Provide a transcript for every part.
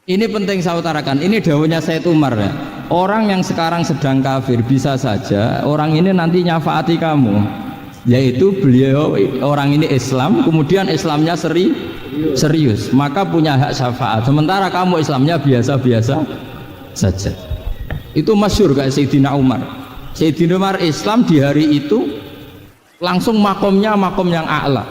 Ini penting saya utarakan. Ini dawuhnya Said Umar ya. Orang yang sekarang sedang kafir bisa saja orang ini nanti nyafaati kamu. Yaitu beliau orang ini Islam, kemudian Islamnya serius, maka punya hak syafaat. Sementara kamu Islamnya biasa-biasa saja. Itu masyhur kayak Sayyidina Umar. Sayyidina Umar Islam di hari itu langsung makomnya makom yang a'la,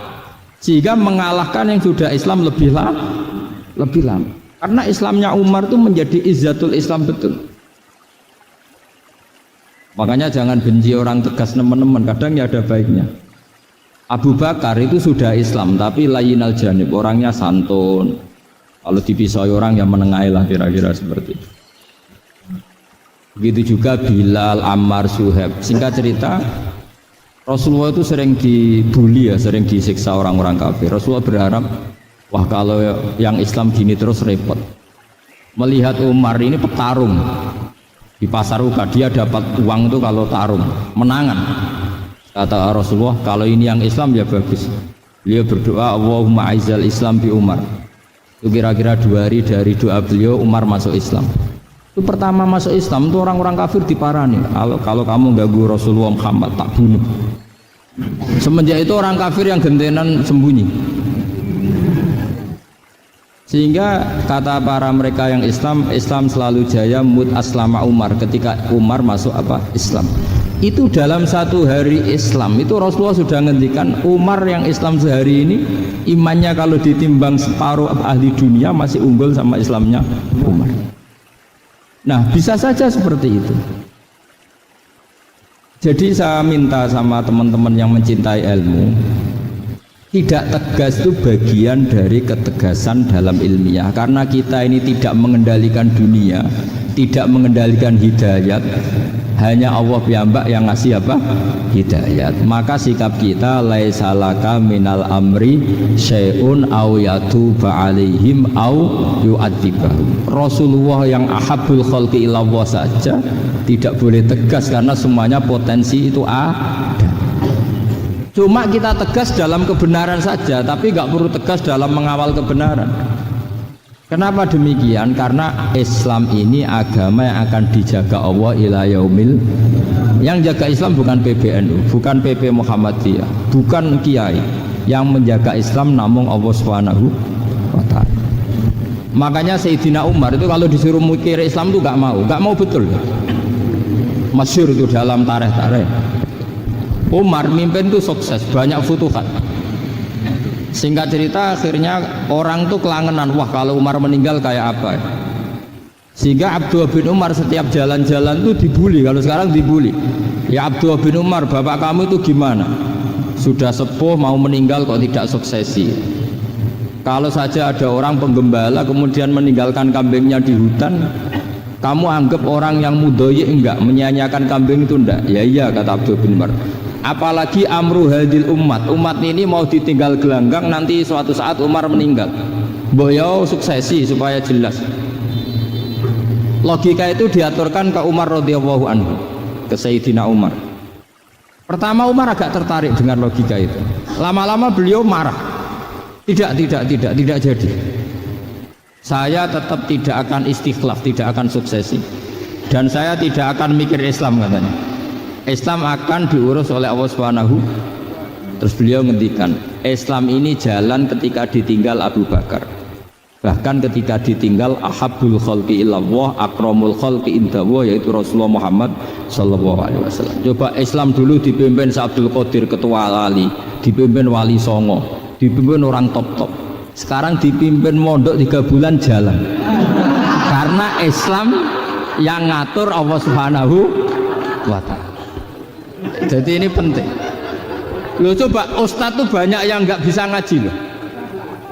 sehingga mengalahkan yang sudah Islam lebih lama. Karena Islamnya Umar itu menjadi izzatul Islam betul. Makanya jangan benci orang tegas teman-teman, kadang ya ada baiknya. Abu Bakar itu sudah Islam tapi layinal janib, orangnya santun. Kalau dipisah orang yang menengahi lah kira-kira seperti itu. Begitu juga Bilal, Ammar, Suhaib. Singkat cerita, Rasulullah itu sering dibully ya, sering disiksa orang-orang kafir. Rasulullah berharap, wah kalau yang Islam gini terus repot. Melihat Umar ini petarung di pasar Uka, dia dapat uang itu kalau tarung, menangan. Kata Rasulullah, kalau ini yang Islam ya bagus. Beliau berdoa, Allahumma aizal Islam bi Umar. Itu kira-kira 2 hari dari doa beliau, Umar masuk Islam. Itu pertama masuk Islam itu orang-orang kafir diparani. Kalau kamu ganggu Rasulullah Muhammad tak bunuh. Semenjak itu orang kafir yang gentenan sembunyi. Sehingga kata para mereka yang Islam selalu jaya mut aslama Umar, ketika Umar masuk Islam. Itu dalam satu hari Islam itu Rasulullah sudah ngendikan Umar yang Islam sehari ini imannya kalau ditimbang separuh ahli dunia masih unggul sama Islamnya Umar. Nah bisa saja seperti itu. Jadi saya minta sama teman-teman yang mencintai ilmu, tidak tegas itu bagian dari ketegasan dalam ilmiah. Karena kita ini tidak mengendalikan dunia, tidak mengendalikan hidayat, hanya Allah piyambak yang ngasih hidayat. Maka sikap kita laisa laka minal amri syai'un aw yatuba alaihim aw yu'adzibahum. Rasulullah yang ahabbul khalqi ilallah saja tidak boleh tegas karena semuanya potensi itu ada. Cuma kita tegas dalam kebenaran saja, tapi nggak perlu tegas dalam mengawal kebenaran. Kenapa demikian? Karena Islam ini agama yang akan dijaga Allah ila yaumil. Yang jaga Islam bukan PBNU, bukan PP Muhammadiyah, bukan kiai. Yang menjaga Islam namun Allah Subhanahu wa ta'ala. Makanya Sayyidina Umar itu kalau disuruh mikir Islam itu nggak mau betul. Masyhur itu dalam tarikh-tarikh. Umar mimpin itu sukses, banyak futuhat. Singkat cerita akhirnya orang tuh kelangenan, wah kalau Umar meninggal kayak apa. Sehingga Abdullah bin Umar setiap jalan-jalan tuh dibully, kalau sekarang dibully. Ya Abdullah bin Umar, bapak kamu itu gimana? Sudah sepuh mau meninggal kok tidak suksesi. Kalau saja ada orang penggembala kemudian meninggalkan kambingnya di hutan, kamu anggap orang yang mudhoyi enggak, menyanyiakan kambing itu enggak? Ya iya kata Abdullah bin Umar. Apalagi amru hadil umat ini mau ditinggal gelanggang, nanti suatu saat Umar meninggal, beliau suksesi supaya jelas. Logika itu diaturkan ke Umar radhiyallahu anhu, ke Sayyidina Umar. Pertama Umar agak tertarik dengan logika itu, lama-lama beliau marah, tidak jadi. Saya tetap tidak akan istikhlaf, tidak akan suksesi, dan saya tidak akan mikir Islam katanya. Islam akan diurus oleh Allah Subhanahu. Terus beliau ngendikan, Islam ini jalan ketika ditinggal Abu Bakar. Bahkan ketika ditinggal ahabbul khalqi ilallah, akramul khalqi indallah, yaitu Rasulullah Muhammad sallallahu alaihi wasallam. Coba Islam dulu dipimpin Abdul Qadir ketua wali, dipimpin Wali Songo, dipimpin orang top-top. Sekarang dipimpin mondok 3 bulan jalan. Karena Islam yang ngatur Allah Subhanahu wa ta'ala. Jadi ini penting. Loh coba ustadz tuh banyak yang nggak bisa ngaji loh,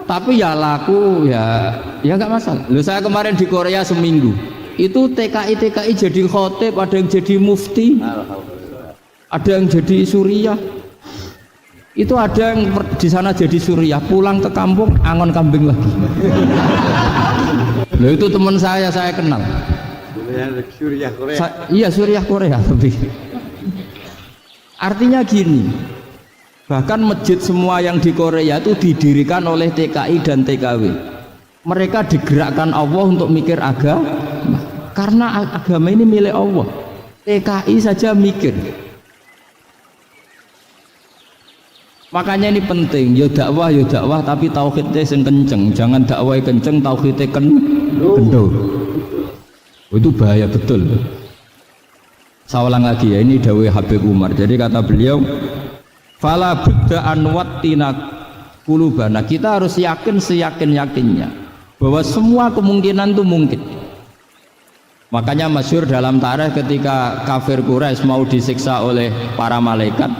tapi ya laku ya nggak masalah. Loh saya kemarin di Korea seminggu itu TKI jadi khotib, ada yang jadi mufti, ada yang jadi suriah. Itu ada yang di sana jadi suriah, pulang ke kampung angon kambing lagi. Loh itu teman saya kenal. Suriah Korea. Iya suriah Korea tapi. Artinya gini, bahkan masjid semua yang di Korea itu didirikan oleh TKI dan TKW. Mereka digerakkan Allah untuk mikir agama, karena agama ini milik Allah. TKI saja mikir. Makanya ini penting, yo dakwah tapi tauhidnya sing kenceng, jangan dakwah kenceng tauhidnya kendor. Itu bahaya betul. Saya ulang lagi ya, ini dawuh Habib Umar. Jadi kata beliau, fala budda an wattina qulubana, kita harus yakin seyakin-yakinnya bahwa semua kemungkinan itu mungkin. Makanya masyhur dalam tarikh ketika kafir Quraisy mau disiksa oleh para malaikat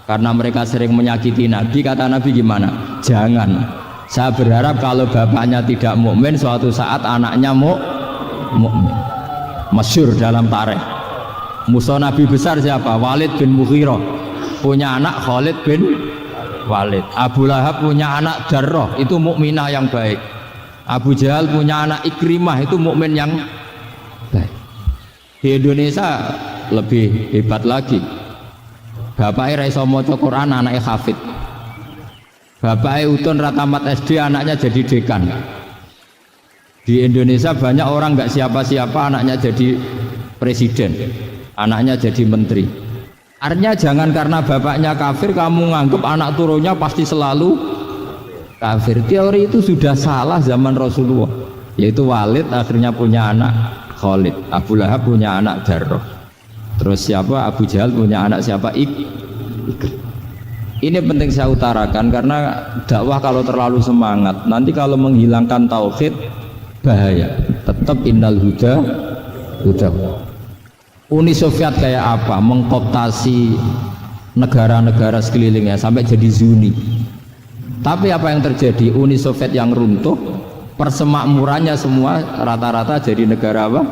karena mereka sering menyakiti Nabi, kata Nabi gimana? Jangan. Saya berharap kalau bapaknya tidak mukmin, suatu saat anaknya mukmin. Masyhur dalam tarikh. Musuh Nabi besar siapa? Walid bin Mughirah. Punya anak Khalid bin Walid. Abu Lahab punya anak Darrah, itu mukminah yang baik. Abu Jahal punya anak Ikrimah, itu mukmin yang baik. Di Indonesia lebih hebat lagi. Bapaknya ra iso maca Quran, anaknya hafid. Bapaknya utun ra tamat SD, anaknya jadi dekan. Di Indonesia banyak orang nggak siapa-siapa, anaknya jadi presiden, anaknya jadi menteri. Artinya jangan karena bapaknya kafir kamu nganggep anak turunnya pasti selalu kafir. Teori itu sudah salah zaman Rasulullah. Yaitu Walid akhirnya punya anak Khalid, Abu Lahab punya anak Darrah. Terus siapa? Abu Jahal punya anak siapa? Ini penting saya utarakan karena dakwah kalau terlalu semangat, nanti kalau menghilangkan tauhid bahaya. Tetap innal huda. Uni Soviet kayak apa? Mengkooptasi negara-negara sekelilingnya sampai jadi Zuni. Tapi apa yang terjadi? Uni Soviet yang runtuh, persemakmurannya semua rata-rata jadi negara apa?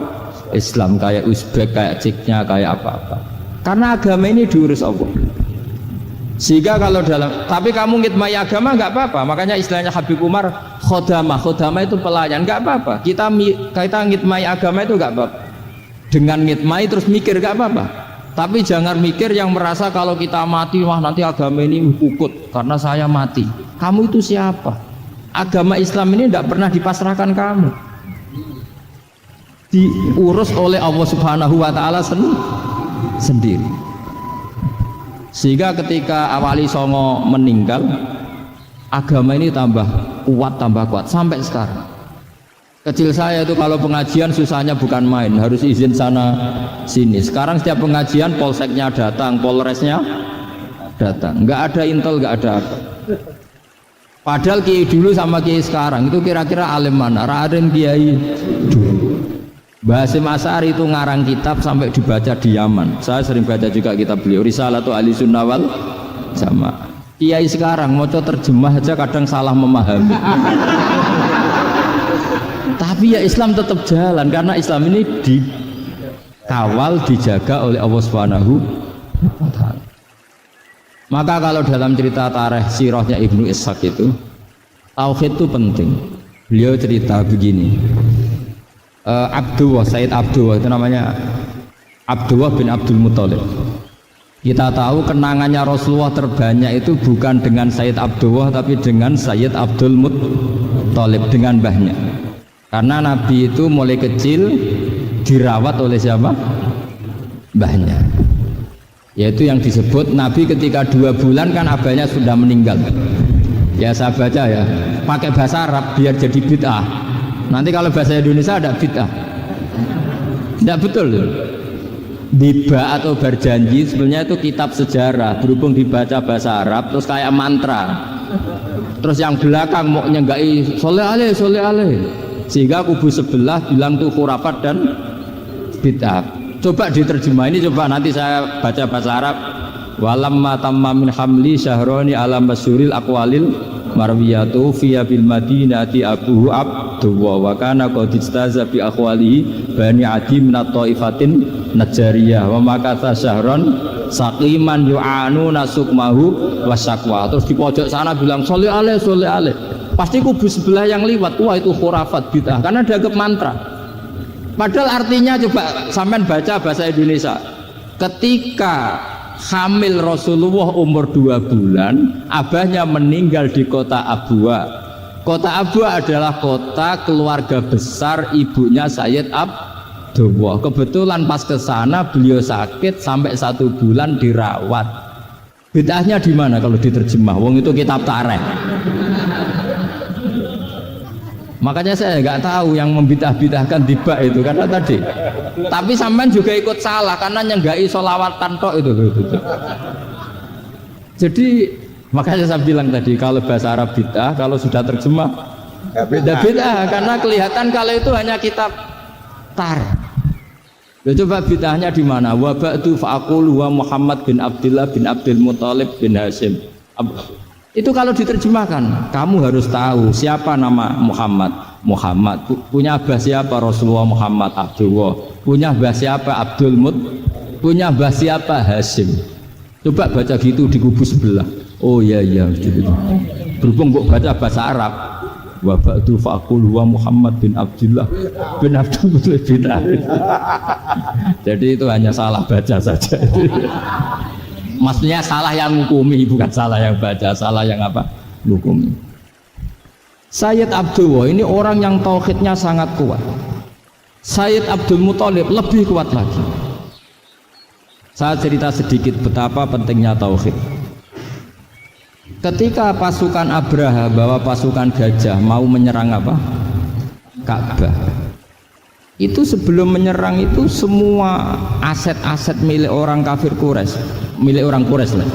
Islam, kayak Uzbek, kayak Ceknya, kayak apa-apa. Karena agama ini diurus Allah. Sehingga kalau tapi kamu ngitmai agama nggak apa-apa. Makanya istilahnya Habib Umar, khodamah itu pelayan, nggak apa-apa. Kita ngitmai agama itu nggak apa-apa. Dengan ngitmai terus mikir nggak apa-apa. Tapi jangan mikir yang merasa kalau kita mati, wah nanti agama ini puput karena saya mati. Kamu itu siapa? Agama Islam ini tidak pernah dipasrahkan kamu. Diurus oleh Allah Subhanahu wa Ta'ala sendiri. Sehingga ketika Wali Songo meninggal, agama ini tambah kuat sampai sekarang. Kecil saya itu kalau pengajian susahnya bukan main, harus izin sana sini. Sekarang setiap pengajian polseknya datang, polresnya datang. Nggak ada intel, nggak ada apa. Padahal kiai dulu sama kiai sekarang itu kira-kira alim mana? Raden kiai dulu. Mbah Hasyim Asy'ari itu ngarang kitab sampai dibaca di Yaman. Saya sering baca juga kitab beliau, Risalatu Ahli Sunnah wal Jamaah. Kiai sekarang mau terjemah aja kadang salah memahami. Tapi ya Islam tetap jalan karena Islam ini dikawal, dijaga oleh Allah Subhanahu wa Ta'ala. Maka kalau dalam cerita tarikh sirahnya Ibnu Ishaq itu, tauhid itu penting. Beliau cerita begini. Sayyid Abdullah itu namanya Abdullah bin Abdul Muthalib. Kita tahu kenangannya Rasulullah terbanyak itu bukan dengan Sayyid Abdullah tapi dengan Sayyid Abdul Muthalib, dengan mbahnya. Karena Nabi itu mulai kecil dirawat oleh siapa? Mbahnya. Yaitu yang disebut Nabi ketika 2 bulan kan abahnya sudah meninggal. Ya saya baca ya, pakai bahasa Arab biar jadi bid'ah. Nanti kalau bahasa Indonesia ada bid'ah. Tidak betul. Diba atau berjanji sebenarnya itu kitab sejarah, berhubung dibaca bahasa Arab terus kayak mantra. Terus yang belakang mau nyenggai soleh aleh, sehingga kubu sebelah bilang tuh khurafat dan bid'ah. Coba diterjemah ini, coba nanti saya baca bahasa Arab. Walamma tamma min hamli syahroni alam masyuril aqwalil marwiyatu fiya bil madinati abuhu abdullah wa kana qad istaza bi aqwalihi bani adi min at-taifatin najariyah wa makatha syahron saqiman yu'anu nasukmahu wasyaqwa. Terus di pojok sana bilang sholli alaihi. Pasti kubu sebelah yang liwat, wah itu khurafat bid'ah karena dianggap mantra. Padahal artinya coba sampean baca bahasa Indonesia. Ketika hamil Rasulullah umur 2 bulan, abahnya meninggal di kota Abwa. Kota Abwa adalah kota keluarga besar ibunya Sayyid Abdullah. Kebetulan pas ke sana beliau sakit sampai 1 bulan dirawat. Bid'ahnya di mana kalau diterjemah? Wong itu kitab tarikh. Makanya saya nggak tahu yang membidah-bidahkan tiba itu karena tadi. Tapi sampean juga ikut salah karena nyenggai sholawatan tok itu. Jadi makanya saya bilang tadi kalau bahasa Arab bid'ah, kalau sudah terjemah bid'ah karena kelihatan kalau itu hanya kitab tar. Ya, coba bid'ahnya di mana? Wa ba'du fa'aqulu wa Muhammad bin Abdullah bin Abdul Muthalib bin Hashim. Itu kalau diterjemahkan, kamu harus tahu siapa nama Muhammad. Muhammad punya abah siapa? Rasulullah Muhammad Abdullah. Punya abah siapa? Abdul Mut. Punya abah siapa? Hashim. Coba baca gitu di kubu sebelah. Oh iya gitu. Berhubung kok baca bahasa Arab. Wa ba'du fa'qul wa Muhammad bin Abdullah bin Abdul Muthalib bin Hashim. Jadi itu hanya salah baca saja. Maksudnya salah yang hukumi, bukan salah yang baca, salah yang apa? Hukumi. Sayyid Abdullah ini orang yang tauhidnya sangat kuat. Sayyid Abdul Muthalib lebih kuat lagi. Saya cerita sedikit betapa pentingnya tauhid. Ketika pasukan Abraha bawa pasukan gajah mau menyerang apa? Ka'bah. Itu sebelum menyerang itu semua aset-aset milik orang kafir Quraisy, milik orang Quraisy lah,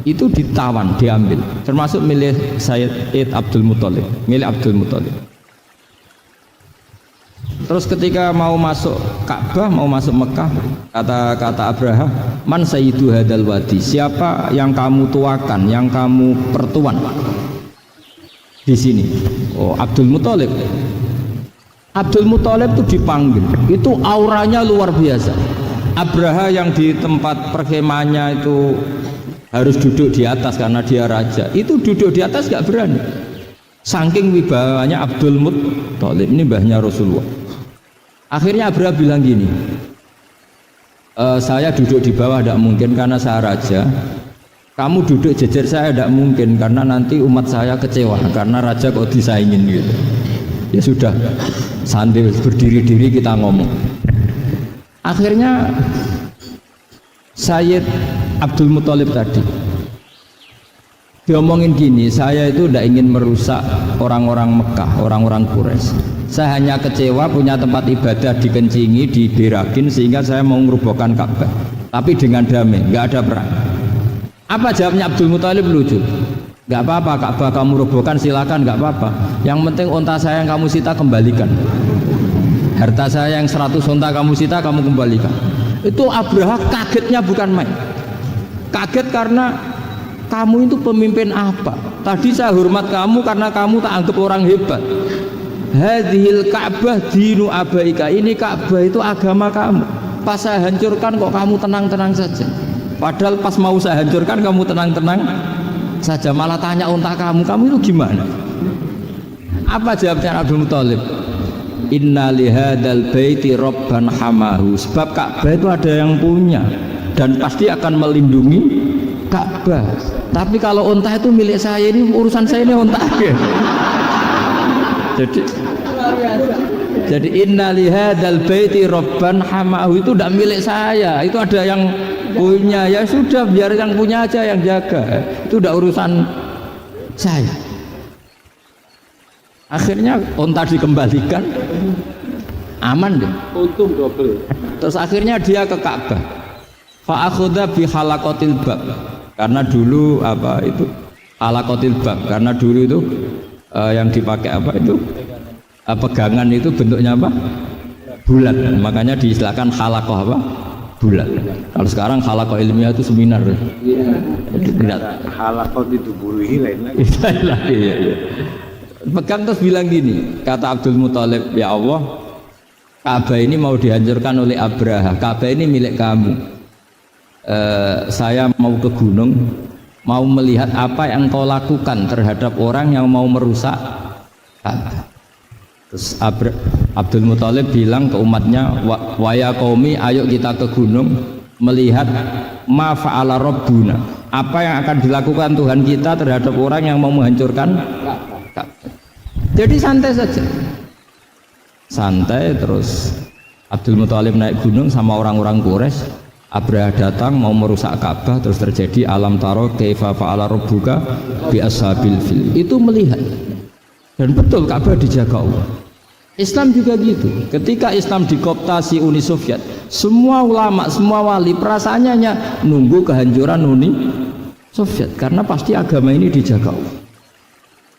itu ditawan, diambil, termasuk milik Sayyid Abdul Muthalib, milik Abdul Muthalib. Terus ketika mau masuk Ka'bah, mau masuk Mekah, kata Abraha, man sayyidu hadal wadi, siapa yang kamu tuakan, yang kamu pertuan di sini? Oh, Abdul Muthalib. Abdul Muthalib itu dipanggil, itu auranya luar biasa. Abraha yang di tempat perkemahannya itu harus duduk di atas karena dia raja, itu duduk di atas gak berani, saking wibawanya Abdul Muthalib. Ini mbahnya Rasulullah. Akhirnya Abraha bilang gini, saya duduk di bawah tidak mungkin karena saya raja, kamu duduk jejer saya tidak mungkin karena nanti umat saya kecewa karena raja kok disaingin gitu. Ya sudah, sambil berdiri-diri kita ngomong. Akhirnya Sayyid Abdul Muthalib tadi diomongin gini, saya itu tidak ingin merusak orang-orang Mekah, orang-orang Quraisy. Saya hanya kecewa punya tempat ibadah dikencingi, diberakin sehingga saya mau merubuhkan Ka'bah. Tapi dengan damai, nggak ada perang. Apa jawabnya Abdul Muthalib? Lucu. Nggak apa-apa, Ka'bah kamu robohkan silakan, nggak apa-apa. Yang penting unta saya yang kamu sita kembalikan. Harta saya yang 100 unta kamu sita kamu kembalikan. Itu Abraha kagetnya bukan main. Kaget karena kamu itu pemimpin apa? Tadi saya hormat kamu karena kamu tak anggap orang hebat. Hadhil Ka'bah dinu abaika, ini Ka'bah itu agama kamu. Pas saya hancurkan kok kamu tenang-tenang saja. Padahal pas mau saya hancurkan kamu tenang-tenang saja, malah tanya unta kamu itu gimana? Apa jawabnya Abdul Muthalib? Inna lihadal baiti robban hamahu, sebab Ka'bah itu ada yang punya dan pasti akan melindungi Ka'bah. Tapi kalau unta itu milik saya, ini urusan saya, ini unta. Jadi inna lihadal baiti robban hamahu itu tidak milik saya, itu ada yang punya. Ya sudah, biar yang punya aja yang jaga, itu udah urusan saya. Akhirnya unta dikembalikan, aman deh, untung double. Terus akhirnya dia ke Ka'bah, fa'akhudha bi halaqatil bab, karena dulu apa itu halaqatil bab, karena dulu itu yang dipakai apa itu pegangan itu bentuknya apa, bulat, makanya diistilahkan halaqah apa, bulat. Kalau sekarang halaqah ilmiah itu seminar. Jadi berat. Halaqah itu buruhi lain lagi. Iya. Pegang terus bilang gini, kata Abdul Muthalib, ya Allah, Ka'bah ini mau dihancurkan oleh Abraha, Ka'bah ini milik kamu. Saya mau ke gunung, mau melihat apa yang kau lakukan terhadap orang yang mau merusak Ka'bah. Terus Abdul Muthalib bilang ke umatnya, wa ya qaumi, ayo kita ke gunung melihat ma fa'ala rabbuna, apa yang akan dilakukan Tuhan kita terhadap orang yang mau menghancurkan Ka'bah. Jadi santai saja, santai. Terus Abdul Muthalib naik gunung sama orang-orang Quraisy. Abraha datang mau merusak Ka'bah, terus terjadi alam taro kaifa fa'ala rabbuka bi ashabil fil. Itu melihat, dan betul Ka'bah dijaga Allah. Islam juga gitu. Ketika Islam dikooptasi Uni Soviet, semua ulama, semua wali perasaannya hanya nunggu kehancuran Uni Soviet, karena pasti agama ini dijaga Allah.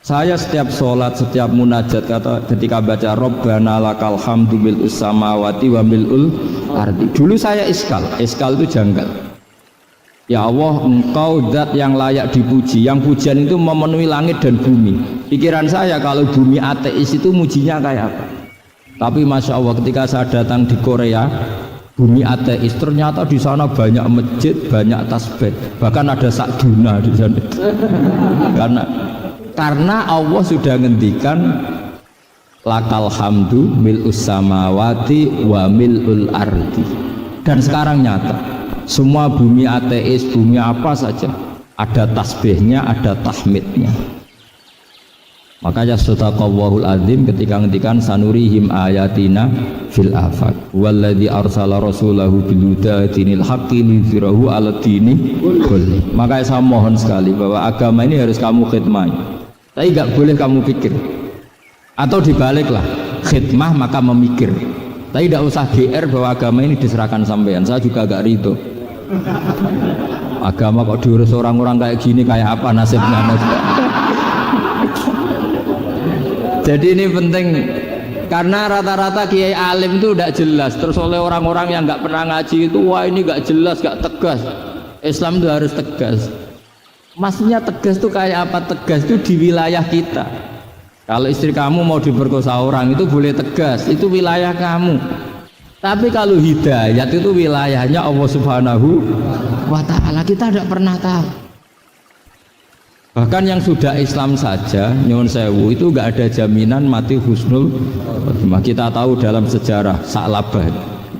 Saya setiap sholat, setiap munajat ketika baca Rabbana lakal hamdu mil'us samawati wa mil'ul ardi. Dulu saya iskal itu janggal. Ya Allah, engkau zat yang layak dipuji, yang pujian itu memenuhi langit dan bumi. Pikiran saya kalau bumi ateis itu mujinya kayak apa? Tapi Masya Allah, ketika saya datang di Korea, bumi ateis, ternyata di sana banyak masjid, banyak tasbih, bahkan ada sakduna di sana. Karena Allah sudah ngendikan lakal hamdu mil'us samawati wa mil'ul ardi. Dan sekarang nyata, semua bumi ateis, bumi apa saja ada tasbihnya, ada tahmidnya. Makanya sadaqallahul azim ketika ngendikan sanurihim ayatina fil afaq walladzi arsala rasulahu bil huda dinil haqqi liyudhhirahu 'ala dini kulli. Makanya saya mohon sekali bahwa agama ini harus kamu khidmah. Tapi nggak boleh kamu pikir, atau dibaliklah, khidmah maka memikir. Tapi tidak usah GR bahwa agama ini diserahkan sampean. Saya juga agak ridho. Agama kok diurus orang-orang kayak gini, kayak apa nasibnya? Jadi ini penting, karena rata-rata kiai alim itu tidak jelas. Terus oleh orang-orang yang nggak pernah ngaji itu, wah ini nggak jelas, nggak tegas. Islam itu harus tegas. Maksudnya tegas itu kayak apa? Tegas itu di wilayah kita. Kalau istri kamu mau diperkosa orang itu boleh tegas, itu wilayah kamu. Tapi kalau hidayat itu wilayahnya Allah Subhanahu wa ta'ala, kita tidak pernah tahu. Bahkan yang sudah Islam saja, nyuwun sewu, itu nggak ada jaminan mati husnul khotimah. Kita tahu dalam sejarah Sa'labah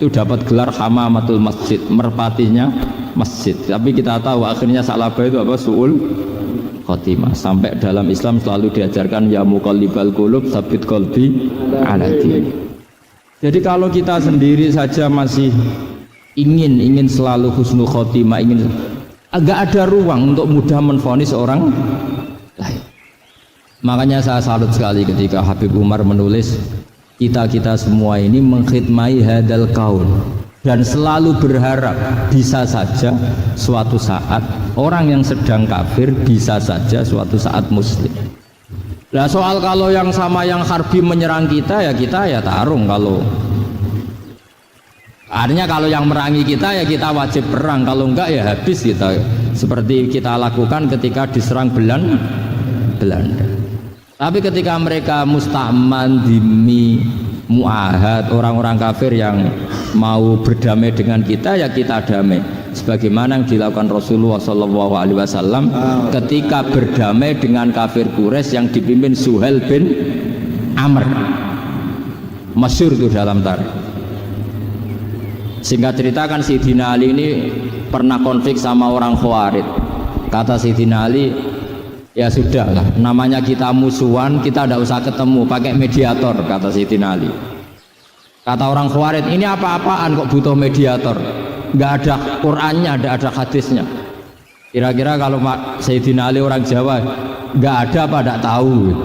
itu dapat gelar hamamatul masjid, merpatinya masjid. Tapi kita tahu akhirnya Sa'labah itu apa? Su'ul khotimah. Sampai dalam Islam selalu diajarkan ya muqallibal qulub tsabit qalbi ala din. Jadi kalau kita sendiri saja masih ingin selalu husnul khotimah, agak ada ruang untuk mudah menvonis orang lain. Makanya saya salut sekali ketika Habib Umar menulis kita semua ini mengkhidmati hadal kaun dan selalu berharap bisa saja suatu saat orang yang sedang kafir bisa saja suatu saat muslim. Nah soal kalau yang sama yang harbi menyerang kita ya tarung. Kalau artinya kalau yang merangi kita ya kita wajib perang, kalau enggak ya habis kita, seperti kita lakukan ketika diserang Belanda. Tapi ketika mereka musta'man, dhimmi, mu'ahad, orang-orang kafir yang mau berdamai dengan kita ya kita damai, sebagaimana yang dilakukan Rasulullah SAW ketika berdamai dengan kafir Quraisy yang dipimpin Suhail bin Amr, masyhur itu dalam tarikh. Singkat cerita kan Sayyidina Ali ini pernah konflik sama orang Khawarij. Kata Sayyidina Ali, ya sudahlah, namanya kita musuhan, kita tidak usah ketemu, pakai mediator, kata Sayyidina Ali. Kata orang Khawarij, ini apa-apaan kok butuh mediator, nggak ada Qur'annya, nggak ada hadisnya. Kira-kira kalau Sayyidina Ali orang Jawa, nggak ada apa tidak tahu.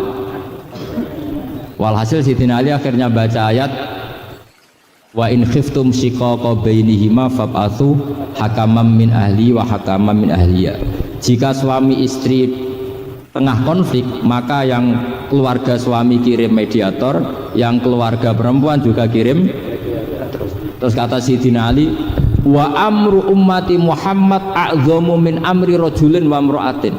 Walhasil Sayyidina Ali akhirnya baca ayat wa in khiftum shiqaqa bainihima fab'atsu hakaman min ahli wa hakaman min ahliya. Jika suami istri tengah konflik, maka yang keluarga suami kirim mediator, yang keluarga perempuan juga kirim. Terus kata Sayyidina Ali, wa amru ummati Muhammad a'dhamu min amri rajulin wa imra'atin.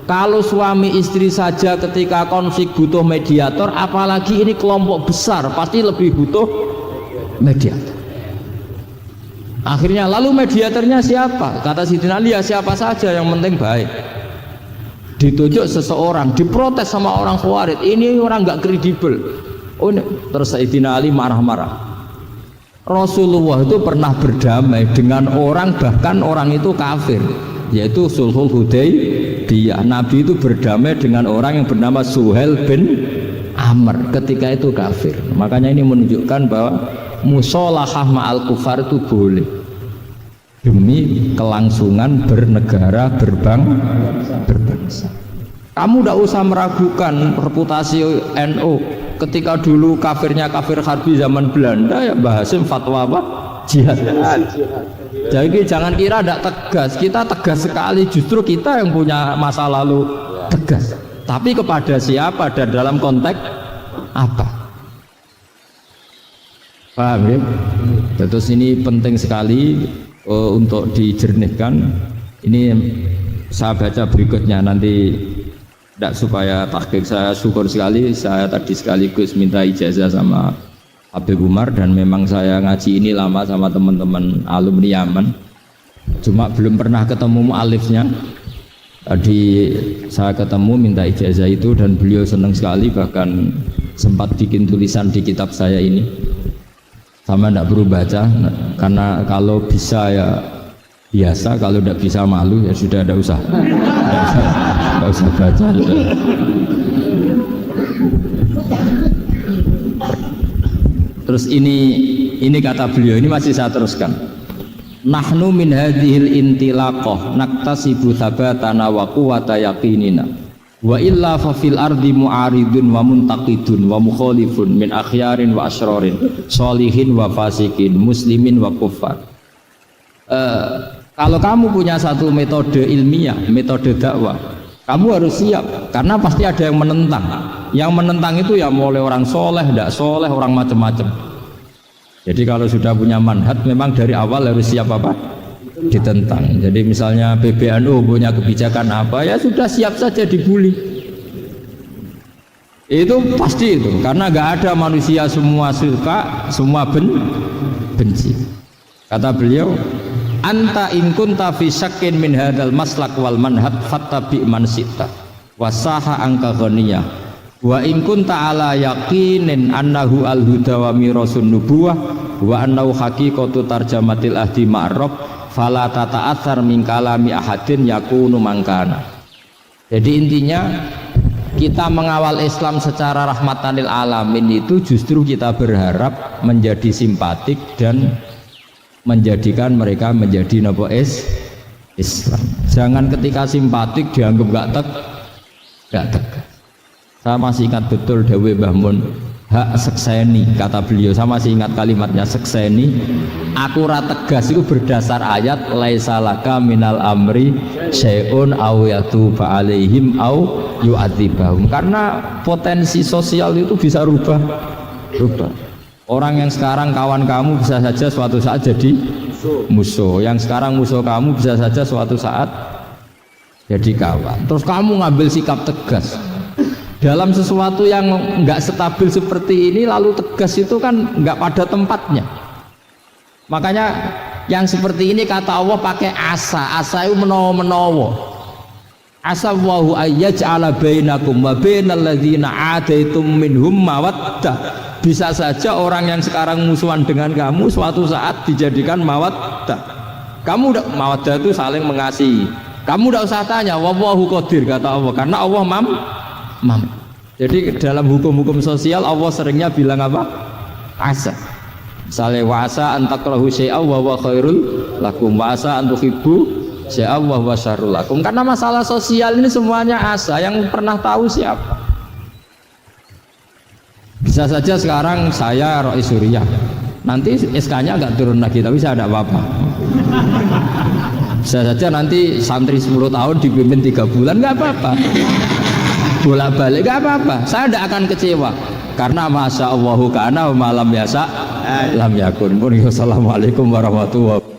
Kalau suami istri saja ketika konflik butuh mediator, apalagi ini kelompok besar pasti lebih butuh mediator. Akhirnya lalu mediatornya siapa? Kata Sayyidina Ali, ya siapa saja yang penting baik. Ditunjuk seseorang, diprotes sama orang Khawarij, ini orang nggak kredibel. Oh, terus Sayyidina Ali marah-marah. Rasulullah itu pernah berdamai dengan orang, bahkan orang itu kafir, yaitu Sulhul Hudaybiyah. Nabi itu berdamai dengan orang yang bernama Suhail bin Amr ketika itu kafir. Makanya ini menunjukkan bahwa musolahah ma'al kufar itu boleh demi kelangsungan bernegara berbangsa. Kamu tidak usah meragukan reputasi NU ketika dulu kafirnya kafir harbi zaman Belanda ya Mbah Hasim fatwa apa? Jihad. Jadi jangan kira tidak tegas, kita tegas sekali, justru kita yang punya masa lalu tegas. Tapi kepada siapa dan dalam konteks apa? Paham ya? Terus ini penting sekali untuk dijernihkan. Ini saya baca berikutnya nanti, tidak supaya tahqiq. Saya syukur sekali, saya tadi sekaligus minta ijazah sama Habib Umar, dan memang saya ngaji ini lama sama teman-teman alumni Yaman, cuma belum pernah ketemu mu'alifnya. Tadi saya ketemu minta ijazah itu dan beliau senang sekali, bahkan sempat bikin tulisan di kitab saya ini. Sama tidak perlu baca, karena kalau bisa ya biasa, kalau tidak bisa malu ya sudah, tidak usah baca. Terus ini kata beliau, ini masih saya teruskan. Nahnu min hadhil intilaqah naktasibu thabatana wa quwwata yaqinina wa illa fa fil ardi mu'aridun wa muntaqidun wa mukhalifun min akhyarin wa asrarin sholihin wa fasikin muslimin wa kuffar. Kalau kamu punya satu metode ilmiah, metode dakwah, kamu harus siap, karena pasti ada yang menentang. Yang menentang itu ya mulai orang soleh, tidak soleh, orang macam-macam. Jadi kalau sudah punya manhaj, memang dari awal harus siap apa? Ditentang. Jadi misalnya PBNU punya kebijakan apa, ya sudah siap saja dibully. Itu pasti itu, karena nggak ada manusia semua suka, semua benci. Kata beliau, anta in kunta fi syakkin min hadzal maslak wal manhaj fattabi man syi'ta wasaha angka ghaniyah. Wa in kunta ala yaqinin annahu al-huda wa mirasun nubuwah wa annahu haqiqatu tarjamatil ahdi ma'rab fala tata'athar min kalami ahadin yakunu mangkana. Jadi intinya kita mengawal Islam secara rahmatan lil alamin itu justru kita berharap menjadi simpatik dan menjadikan mereka menjadi napa Islam. Jangan ketika simpatik dianggap enggak tegas. Saya masih ingat betul dawuh Mbah Mun, hak sekseni, kata beliau. Saya masih ingat kalimatnya, sekseni aku ra tegas itu berdasar ayat laisa laka minal amri syai'un aw yatuba alaihim aw yu'adzibahum. Karena potensi sosial itu bisa rubah. Orang yang sekarang kawan kamu bisa saja suatu saat jadi musuh. Yang sekarang musuh kamu bisa saja suatu saat jadi kawan. Terus kamu ngambil sikap tegas dalam sesuatu yang enggak stabil seperti ini, lalu tegas itu kan enggak pada tempatnya. Makanya yang seperti ini kata Allah pakai asa itu menawa. Asa wahu ayyaj'ala bainakum wa bainal ladzina 'adaitum minhum mawaddah. Bisa saja orang yang sekarang musuhan dengan kamu suatu saat dijadikan mawaddah. Kamu mawaddah itu saling mengasihi. Kamu tidak usah tanya, wallahu qadir, kata Allah, karena Allah mam. Jadi dalam hukum-hukum sosial Allah seringnya bilang apa? Asa. Misalnya wasa antakrahu syai'a wa huwa khairul lakum, wasa antuhibbu syai'a wa huwa syarrul lakum. Karena masalah sosial ini semuanya asa, yang pernah tahu siapa? Bisa saja sekarang saya Rois Suriah, nanti SK-nya enggak turun lagi, tapi saya tidak apa-apa. Bisa saja nanti santri 10 tahun dipimpin 3 bulan, enggak apa-apa. Bolak-balik enggak apa-apa, saya tidak akan kecewa, karena masya Allahu kana wa malam yasa lam yakun. Assalamualaikum warahmatullahi wabarakatuh.